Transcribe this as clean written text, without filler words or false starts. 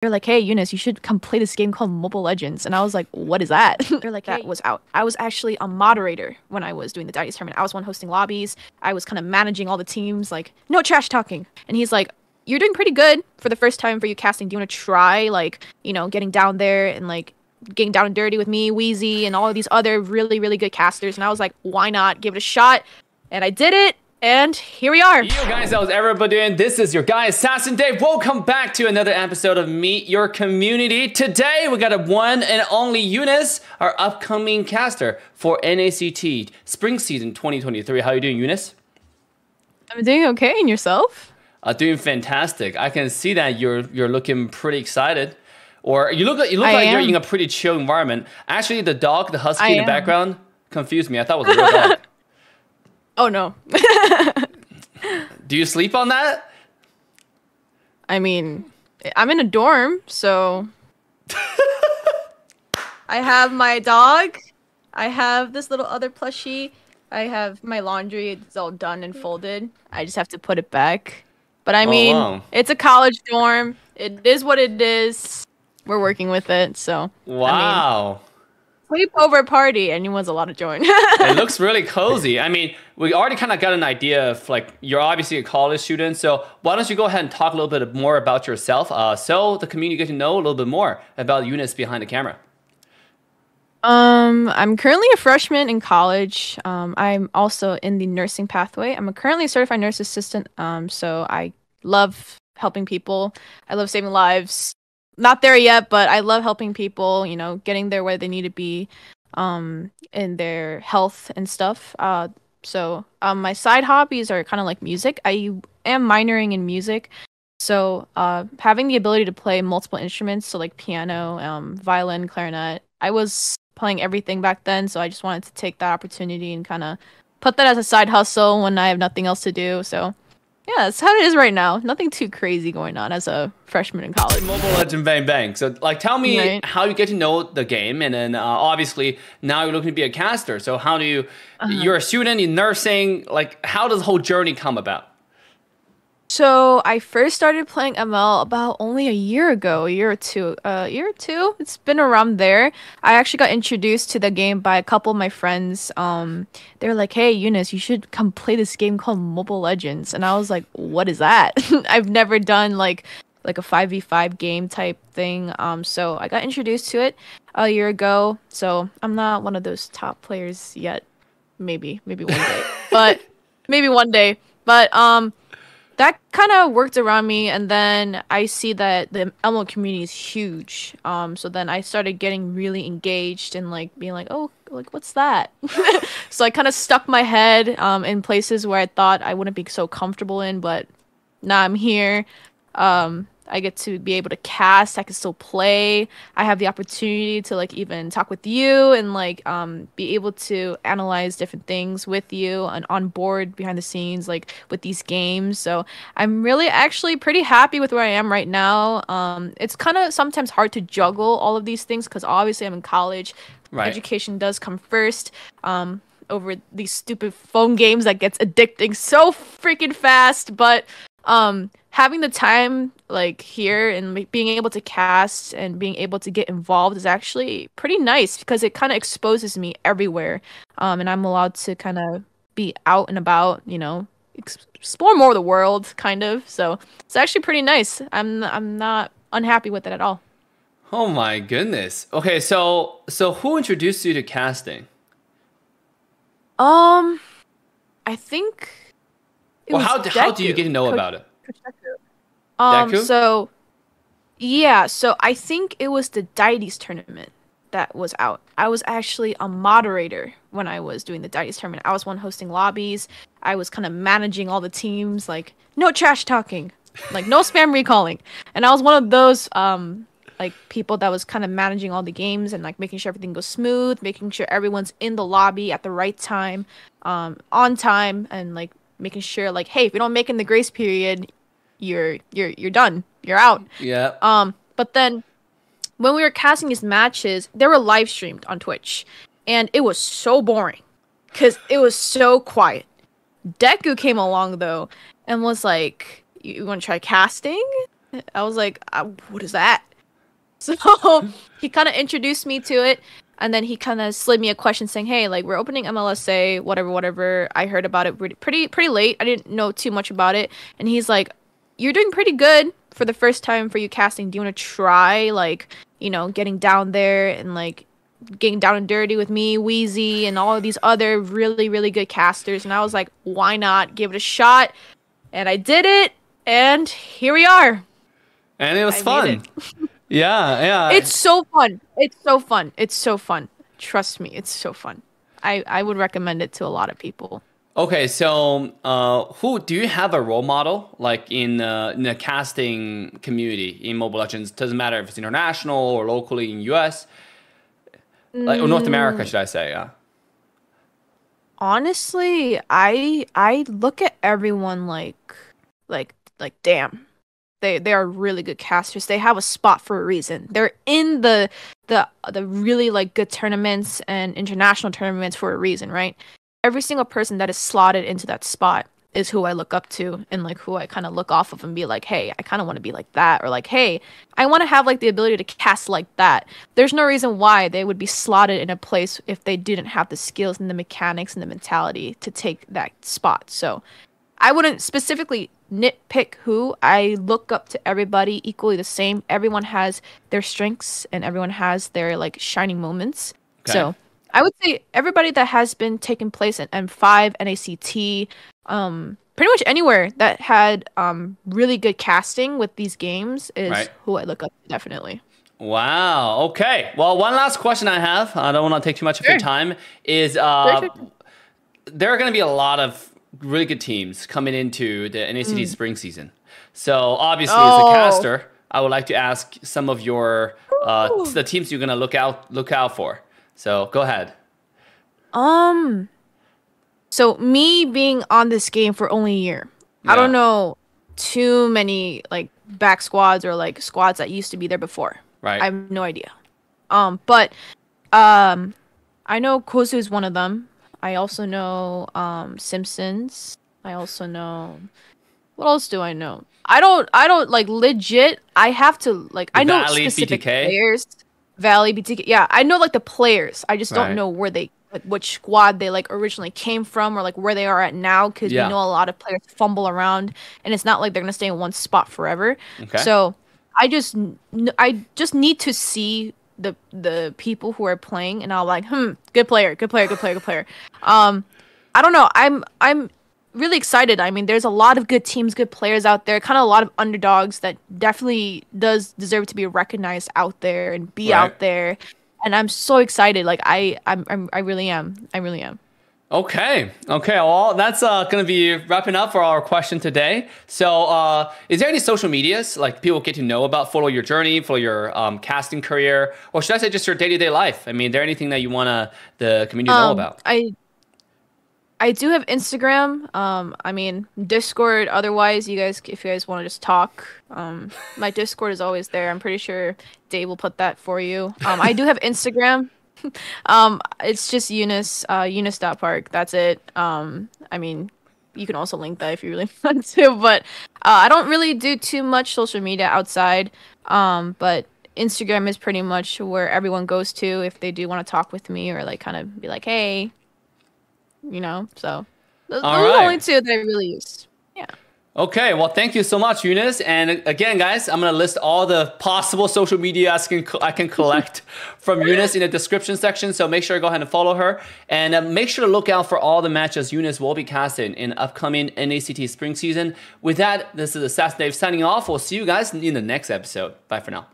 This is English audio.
They're like, hey, Eunice, you should come play this game called Mobile Legends. And I was like, what is that? They're like, that was out. I was actually a moderator when I was doing the Dynasty tournament. I was one hosting lobbies. I was kind of managing all the teams, like, no trash talking. And he's like, you're doing pretty good for the first time for you casting. Do you want to try, like, you know, getting down there and, like, getting down and dirty with me, Wheezy, and all of these other really, really good casters? And I was like, why not? Give it a shot. And I did it. And here we are. Yo guys, that was everybody, and this is your guy Assassin Dave. Welcome back to another episode of Meet Your Community. Today we got a one and only Eunice, our upcoming caster for NACT Spring Season 2023. How are you doing, Eunice? I'm doing okay, and yourself? Doing fantastic. I can see that you're looking pretty excited, or you look like you're in a pretty chill environment. Actually, the dog, the husky in the background, confused me. I thought it was a real dog. Oh no. Do you sleep on that? I mean, I'm in a dorm, so I have my dog. I have this little other plushie. I have my laundry. It's all done and folded. I just have to put it back. But I mean, wow. It's a college dorm. It is what it is. We're working with it, so. Wow. I mean, sleepover party. Anyone's allowed to join. It looks really cozy. I mean, we already kind of got an idea of, like, you're obviously a college student. So why don't you go ahead and talk a little bit more about yourself, so the community get to know a little bit more about Eunice behind the camera. I'm currently a freshman in college. I'm also in the nursing pathway. I'm currently a certified nurse assistant. So I love helping people. I love saving lives. Not there yet, but I love helping people, you know, getting there where they need to be, in their health and stuff. So my side hobbies are kind of like music. I am minoring in music. So having the ability to play multiple instruments, so like piano, violin, clarinet. I was playing everything back then, so I just wanted to take that opportunity and kind of put that as a side hustle when I have nothing else to do. So yeah, that's how it is right now. Nothing too crazy going on as a freshman in college. Mobile Legend bang bang. So, like, tell me how you get to know the game, and then obviously now you're looking to be a caster. So how do you? You're a student in nursing. Like, how does the whole journey come about? So I first started playing ML about only a year ago, a year or two. It's been around there. I actually got introduced to the game by a couple of my friends. They were like, hey, Eunice, you should come play this game called Mobile Legends. And I was like, what is that? I've never done like a 5v5 game type thing. So I got introduced to it a year ago. So I'm not one of those top players yet. Maybe one day. But maybe one day. But that kind of worked around me, and then I see that the ML community is huge. So then I started getting really engaged and like being like, oh, like what's that? So I kind of stuck my head in places where I thought I wouldn't be so comfortable in, but now I'm here. I get to be able to cast. I can still play. I have the opportunity to like even talk with you and like be able to analyze different things with you and on board behind the scenes like with these games. So I'm really actually pretty happy with where I am right now. It's kind of sometimes hard to juggle all of these things because obviously I'm in college. Right. Education does come first. Over these stupid phone games that gets addicting so freaking fast, but having the time like here and being able to cast and being able to get involved is actually pretty nice because it kind of exposes me everywhere, and I'm allowed to kind of be out and about, you know, explore more of the world kind of. So it's actually pretty nice. I'm not unhappy with it at all. Oh my goodness. Okay, so who introduced you to casting? I think well, how do you get to know about it? Deku? So yeah, so I think it was the Deities tournament that was out. I was actually a moderator when I was doing the Deities tournament. I was one hosting lobbies. I was kind of managing all the teams, like no trash talking, like no spam recalling. And I was one of those like people that was kind of managing all the games and like making sure everything goes smooth, making sure everyone's in the lobby at the right time, on time, and like making sure like, hey, if you don't make it in the grace period, you're done. You're out. Yeah. But then when we were casting these matches, they were live streamed on Twitch, and it was so boring because it was so quiet. Deku came along though and was like, "You want to try casting?" I was like, "What is that?" So he kind of introduced me to it, and then he kind of slid me a question saying, "Hey, like we're opening MLSA, whatever, whatever. I heard about it pretty late. I didn't know too much about it." And he's like, "You're doing pretty good for the first time for you casting. Do you want to try like, getting down there and like getting down and dirty with me, Wheezy, and all of these other really, really good casters?" And I was like, "Why not? Give it a shot." And I did it, and here we are. And it was fun. Yeah, yeah. It's so fun. It's so fun. It's so fun. Trust me, it's so fun. I would recommend it to a lot of people. Okay, so who do you have a role model like in the casting community in Mobile Legends? Doesn't matter if it's international or locally in US, like or North America, should I say? Yeah. Honestly, I look at everyone like damn. They are really good casters. They have a spot for a reason. They're in the really like good tournaments and international tournaments for a reason, right? Every single person that is slotted into that spot is who I look up to and like who I kind of look off of and be like, "Hey, I kind of want to be like that," or like, "Hey, I want to have like the ability to cast like that." There's no reason why they would be slotted in a place if they didn't have the skills and the mechanics and the mentality to take that spot. So, I wouldn't specifically nitpick who. I look up to everybody equally the same. Everyone has their strengths and everyone has their like shining moments. Okay. So I would say everybody that has been taking place in M5, NACT, pretty much anywhere that had really good casting with these games is who I look up to, definitely. Wow. Okay. Well, one last question I have. I don't want to take too much of your time. Is there are going to be a lot of really good teams coming into the NACT spring season. So obviously, as a caster, I would like to ask some of your the teams you're gonna look out for. So go ahead. So me being on this game for only a year, I don't know too many like back squads or like squads that used to be there before. Right. I have no idea. But I know Kozu is one of them. I also know Simpsons. I also know, what else do I know? I don't like legit. I have to like I know Valley, specific BTK. players. Valley, BTK. Yeah, I know like the players. I just don't know where they like which squad they like originally came from or like where they are at now because we know a lot of players fumble around and it's not like they're gonna stay in one spot forever. Okay. So I just need to see the people who are playing and I'll like good player. I don't know. I'm really excited. I mean, there's a lot of good teams, good players out there, kind of a lot of underdogs that definitely does deserve to be recognized out there and be out there. And I'm so excited. Like I really am. I really am. Okay. Well, that's going to be wrapping up for our question today. So, is there any social medias like people get to know about, follow your journey, follow your casting career, or should I say just your day-to-day life? I mean, is there anything that you want the community to know about? I do have Instagram. I mean, Discord. Otherwise, if you guys want to just talk, my Discord is always there. I'm pretty sure Dave will put that for you. I do have Instagram. It's just Eunice, Eunice.park. That's it. I mean, you can also link that if you really want to, but I don't really do too much social media outside. But Instagram is pretty much where everyone goes to if they do want to talk with me or like kind of be like, "Hey," so those are the only two that I really use. Yeah. Okay, well, thank you so much, Eunice. And again, guys, I'm going to list all the possible social media I can collect from Eunice in the description section. So make sure to go ahead and follow her. And make sure to look out for all the matches Eunice will be casting in upcoming NACT spring season. With that, this is Assassin Dave signing off. We'll see you guys in the next episode. Bye for now.